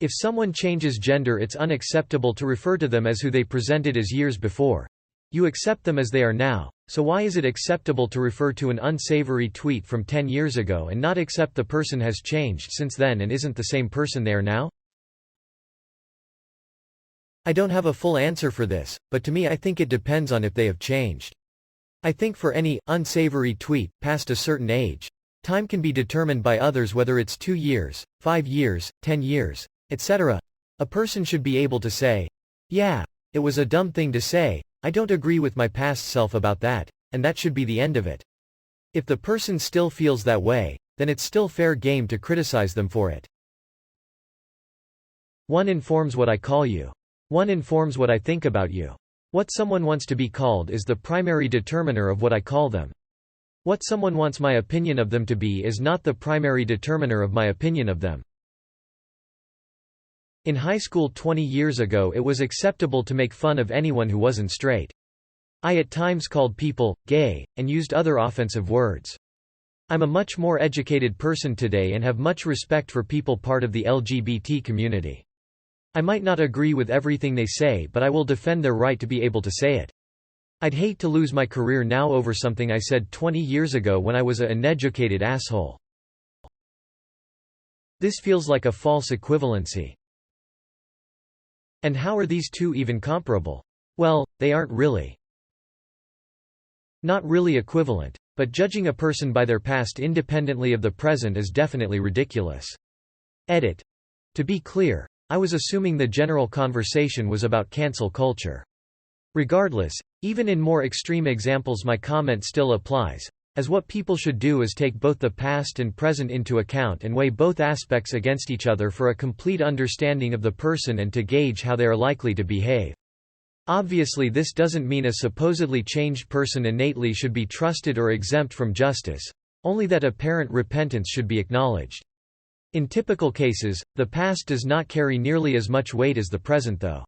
If someone changes gender, it's unacceptable to refer to them as who they presented as years before. You accept them as they are now, so why is it acceptable to refer to an unsavory tweet from 10 years ago and not accept the person has changed since then and isn't the same person they are now? I don't have a full answer for this, but to me I think it depends on if they have changed. I think for any unsavory tweet, past a certain age, time can be determined by others, whether it's 2 years, 5 years, 10 years, etc. A person should be able to say, yeah, it was a dumb thing to say, I don't agree with my past self about that, and that should be the end of it. If the person still feels that way, then it's still fair game to criticize them for it. One informs what I call you. One informs what I think about you. What someone wants to be called is the primary determiner of what I call them. What someone wants my opinion of them to be is not the primary determiner of my opinion of them. In high school 20 years ago, it was acceptable to make fun of anyone who wasn't straight. I at times called people gay, and used other offensive words. I'm a much more educated person today and have much respect for people part of the LGBT community. I might not agree with everything they say, but I will defend their right to be able to say it. I'd hate to lose my career now over something I said 20 years ago when I was an uneducated asshole. This feels like a false equivalency. And how are these two even comparable? Well, they aren't really. Not really equivalent. But judging a person by their past independently of the present is definitely ridiculous. Edit. To be clear, I was assuming the general conversation was about cancel culture. Regardless, even in more extreme examples my comment still applies, as what people should do is take both the past and present into account and weigh both aspects against each other for a complete understanding of the person and to gauge how they are likely to behave. Obviously, this doesn't mean a supposedly changed person innately should be trusted or exempt from justice, only that apparent repentance should be acknowledged. In typical cases, the past does not carry nearly as much weight as the present though.